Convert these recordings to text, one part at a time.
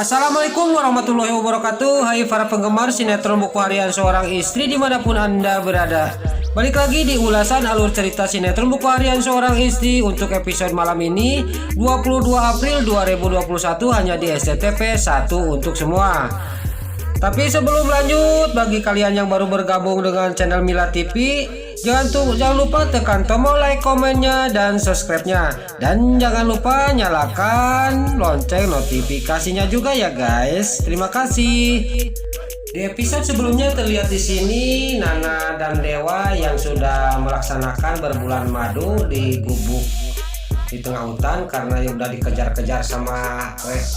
Assalamualaikum warahmatullahi wabarakatuh. Hai para penggemar sinetron Buku Harian Seorang Istri dimanapun Anda berada. Balik lagi di ulasan alur cerita sinetron Buku Harian Seorang Istri untuk episode malam ini 22 April 2021 hanya di SCTV 1 untuk semua. Tapi sebelum lanjut, bagi kalian yang baru bergabung dengan channel Mila TV, jangan lupa tekan tombol like, komennya, dan subscribe-nya. Dan jangan lupa nyalakan lonceng notifikasinya juga ya guys. Terima kasih. Di episode sebelumnya terlihat di sini Nana dan Dewa yang sudah melaksanakan berbulan madu di gubuk di tengah hutan karena udah dikejar-kejar sama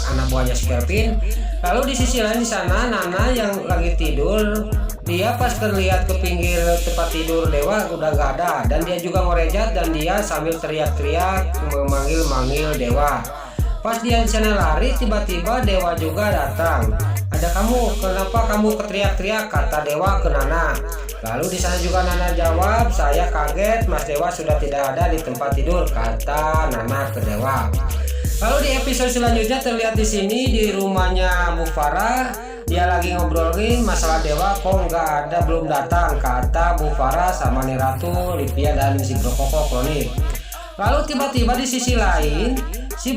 anak buahnya si Kelvin. Lalu di sisi lain di sana Nana yang lagi tidur, dia pas lihat ke pinggir tempat tidur Dewa udah gak ada, dan dia juga ngorejat dan dia sambil teriak-teriak memanggil-manggil Dewa. Pas dia di sana lari, tiba-tiba Dewa juga datang. Ada kamu, kenapa kamu keteriak-teriak? Kata Dewa ke Nana. Lalu di sana juga Nana jawab, saya kaget Mas Dewa sudah tidak ada di tempat tidur, kata Nana ke Dewa. Lalu di episode selanjutnya terlihat di sini di rumahnya Bu Farah, dia lagi ngobrolin masalah Dewa kok nggak ada, belum datang, kata Bu Farah sama Nih Ratu, Livia dan si Brokoko Kroni. Lalu tiba-tiba di sisi lain si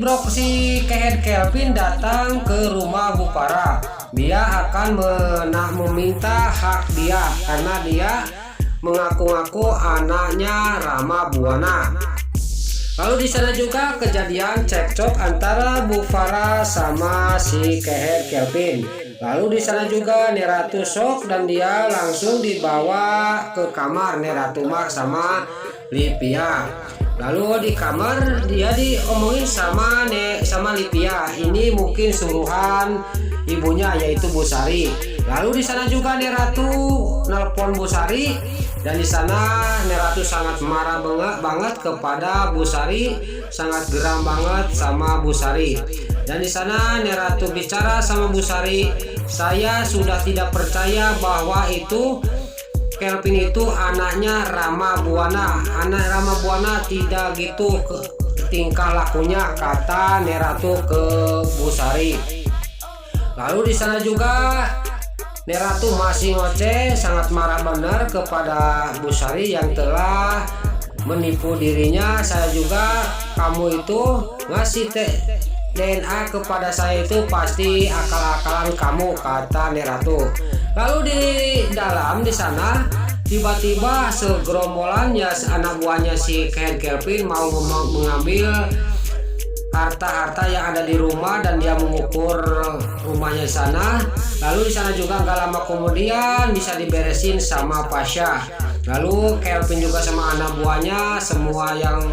Kehed Kelvin datang ke rumah Bu Farah. Dia akan meminta hak dia karena dia mengaku-ngaku anaknya Rama Buana. Lalu di sana juga kejadian cekcok antara Bu Farah sama si Kehed Kelvin. Lalu di sana juga Nih Ratu shock dan dia langsung dibawa ke kamar Nih Ratu Mak sama Livia. Lalu di kamar dia diomongin sama Livia, ini mungkin suruhan ibunya yaitu Bu Sari. Lalu di sana juga Nih Ratu nelpon Bu Sari, dan di sana Nih Ratu sangat marah banget kepada Bu Sari, sangat geram banget sama Bu Sari. Dan di sana Nih Ratu bicara sama Bu Sari, saya sudah tidak percaya bahwa itu Kelvin itu anaknya Rama Buana. Anak Rama Buana tidak gitu tingkah lakunya, kata Nih Ratu ke Bu Sari. Lalu di sana juga Nih Ratu masih ngoceh, sangat marah benar kepada Bu Sari yang telah menipu dirinya. Saya juga, kamu itu ngasih DNA kepada saya itu pasti akal-akalan kamu, kata Nih Ratu. Lalu di sana tiba-tiba segerombolan ya anak buahnya si Kehed Kelvin mau mengambil harta-harta yang ada di rumah dan dia mengukur rumahnya di sana. Lalu di sana juga nggak lama kemudian bisa diberesin sama Pasha. Lalu Kelvin juga sama anak buahnya, semua yang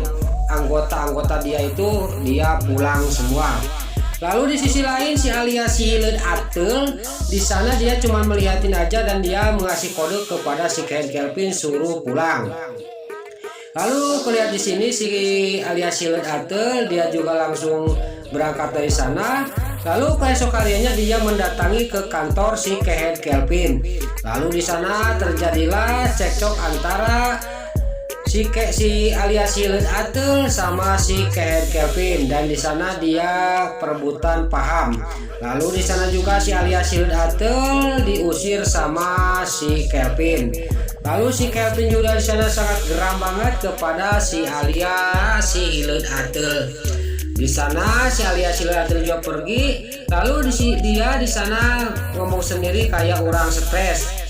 anggota-anggota dia itu dia pulang semua. Lalu di sisi lain si alias si Hileud Ateul di sana dia cuma melihatin aja dan dia mengasih kode kepada si Kehed Kelvin suruh pulang. Lalu kelihatan di sini si alias Hileud Ateul dia juga langsung berangkat dari sana. Lalu keesok harinya dia mendatangi ke kantor si Kehed Kelvin. Lalu di sana terjadilah cekcok antara si alias Hileud Ateul sama si Kehed Kelvin, dan di sana dia perebutan paham. Lalu di sana juga si alias Hileud Ateul diusir sama si Kelvin. Lalu si Kelvin juga di sana sangat geram banget kepada si alias si Hileud Ateul. Di sana si alias Hileud Ateul juga pergi. Lalu dia di sana ngomong sendiri kayak orang stres.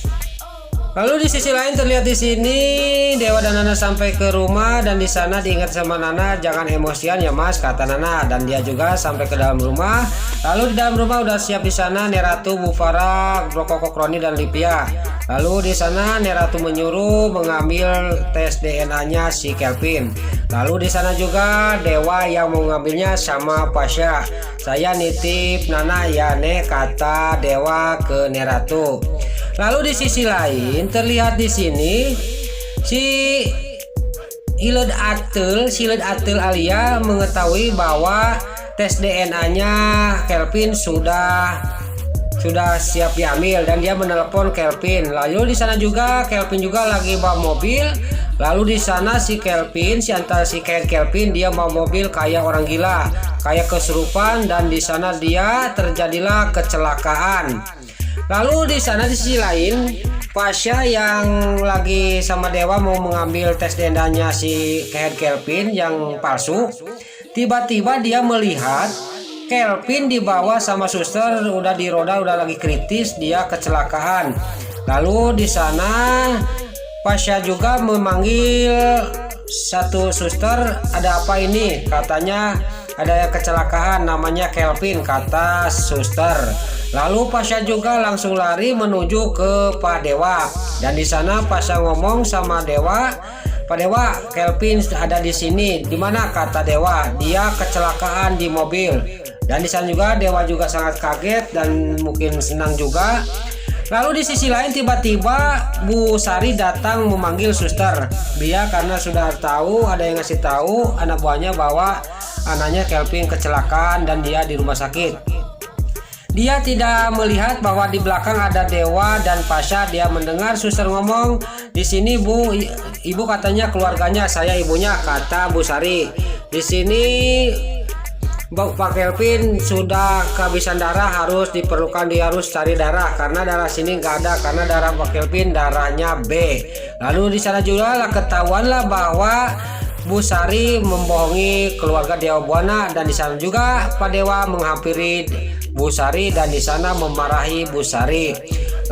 Lalu di sisi lain terlihat di sini Dewa dan Nana sampai ke rumah, dan di sana diingat sama Nana, jangan emosian ya Mas, kata Nana, dan dia juga sampai ke dalam rumah. Lalu di dalam rumah udah siap di sana Nih Ratu, Bu Farah, Brokoko Kroni dan Livia. Lalu di sana Nih Ratu menyuruh mengambil tes DNA-nya si Kelvin. Lalu di sana juga Dewa yang mau ngambilnya sama Pasha. Saya nitip Nana ya Nek, kata Dewa ke Nih Ratu. Lalu di sisi lain terlihat di sini si Hileud Ateul Alia mengetahui bahwa tes DNA-nya Kelvin sudah sudah siap diambil dan dia menelepon Kelvin. Lalu di sana juga Kelvin juga lagi bawa mobil. Lalu di sana si Kelvin, antara si Kelvin dia bawa mobil kayak orang gila, kayak kesurupan, dan di sana dia terjadilah kecelakaan. Lalu di sana di sisi lain Pasha yang lagi sama Dewa mau mengambil tes DNA si Kelvin yang palsu. Tiba-tiba dia melihat Kelvin dibawa sama suster, udah di roda, udah lagi kritis, dia kecelakaan. Lalu di sana Pasha juga memanggil satu suster, ada apa ini? Katanya ada kecelakaan, namanya Kelvin, kata suster. Lalu Pasha juga langsung lari menuju ke Pak Dewa, dan di sana Pasha ngomong sama Dewa, Pak Dewa, Kelvin ada di sini. Di mana? Kata Dewa, dia kecelakaan di mobil. Dan di sana juga Dewa juga sangat kaget dan mungkin senang juga. Lalu di sisi lain tiba-tiba Bu Sari datang memanggil suster. Dia karena sudah tahu, ada yang ngasih tahu anak buahnya bahwa anaknya Kelvin kecelakaan dan dia di rumah sakit. Dia tidak melihat bahwa di belakang ada Dewa dan Pasha. Dia mendengar suster ngomong, di sini Bu, ibu katanya keluarganya, saya ibunya, kata Bu Sari. Di sini Pak Kelvin sudah kehabisan darah, harus diperlukan, dia harus cari darah karena darah sini nggak ada, karena darah Pak Kelvin darahnya B. Lalu di sana juga lah ketahuanlah bahwa Bu Sari membohongi keluarga Dewa Buana, dan di sana juga Pak Dewa menghampiri Bu Sari dan di sana memarahi Bu Sari.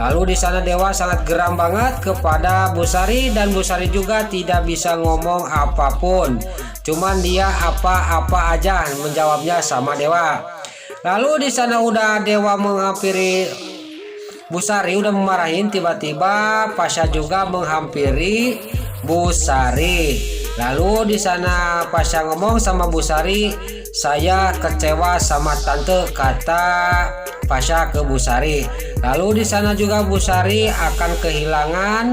Lalu di sana Dewa sangat geram banget kepada Bu Sari, dan Bu Sari juga tidak bisa ngomong apapun. Cuman dia apa-apa aja menjawabnya sama Dewa. Lalu di sana udah Dewa menghampiri Bu Sari, udah memarahin, tiba-tiba Pasha juga menghampiri Bu Sari. Lalu di sana Pasha ngomong sama Bu Sari, saya kecewa sama tante, kata Pasha ke Bu Sari. Lalu di sana juga Bu Sari akan kehilangan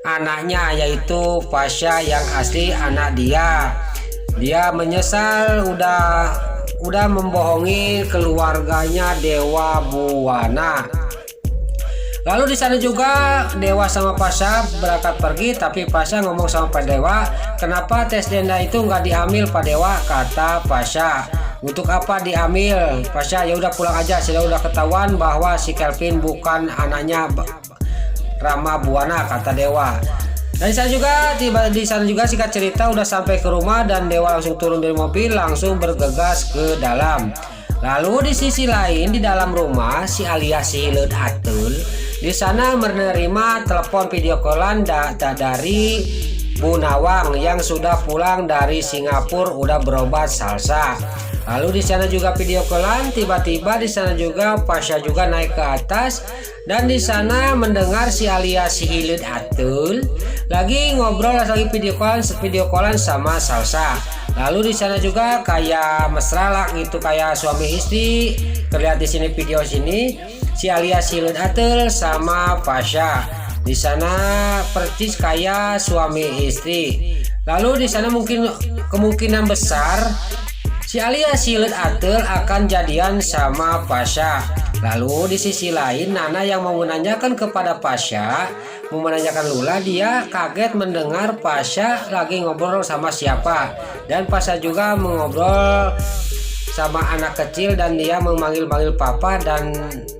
anaknya, yaitu Pasha yang asli anak dia. Dia menyesal udah membohongi keluarganya Dewa Buana. Lalu di sana juga Dewa sama Pasha berangkat pergi, tapi Pasha ngomong sama Pak Dewa, kenapa tes DNA itu nggak diambil Pak Dewa? Kata Pasha, untuk apa diambil? Pasha, ya udah pulang aja, sudah udah ketahuan bahwa si Kelvin bukan anaknya Rama Buana, kata Dewa. Dan di sana juga singkat cerita udah sampai ke rumah dan Dewa langsung turun dari mobil, langsung bergegas ke dalam. Lalu di sisi lain di dalam rumah si alias si Hileud Atul di sana menerima telepon video callan dari Bu Nawang yang sudah pulang dari Singapura, udah berobat salsa. Lalu di sana juga video callan, tiba-tiba di sana juga Pasha juga naik ke atas dan di sana mendengar si alias si Hileud Atul lagi ngobrol, lagi video callan sama Salsa. Lalu di sana juga kayak mesra lah gitu, kayak suami istri. Terlihat di sini video sini si alias si Hileud Atul sama Pasha. Di sana persis kayak suami istri. Lalu di sana mungkin kemungkinan besar si alias si Hileud Atul akan jadian sama Pasha. Lalu di sisi lain Nana yang mau menanyakan kepada Pasha, mau menanyakan Lula, dia kaget mendengar Pasha lagi ngobrol sama siapa, dan Pasha juga mengobrol sama anak kecil dan dia memanggil-manggil papa dan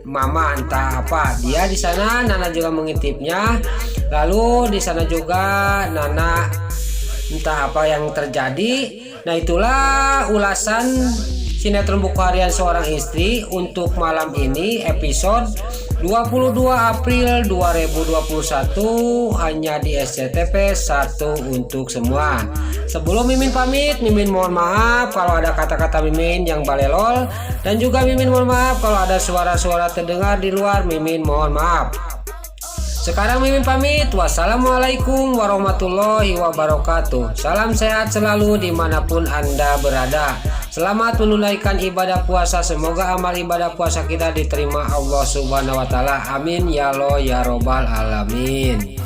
mama entah apa. Dia di sana Nana juga mengintipnya. Lalu di sana juga Nana entah apa yang terjadi. Nah, itulah ulasan sinetron buku harian seorang istri untuk malam ini, episode 22 April 2021, hanya di SCTV 1 untuk semua. Sebelum Mimin pamit, Mimin mohon maaf kalau ada kata-kata Mimin yang balelol, dan juga Mimin mohon maaf kalau ada suara-suara terdengar di luar. Mimin mohon maaf. Sekarang Mimin pamit. Wassalamualaikum warahmatullahi wabarakatuh. Salam sehat selalu dimanapun Anda berada. Selamat menunaikan ibadah puasa. Semoga amal ibadah puasa kita diterima Allah Subhanahu wa Ta'ala. Amin ya Allah ya Robbal Alamin.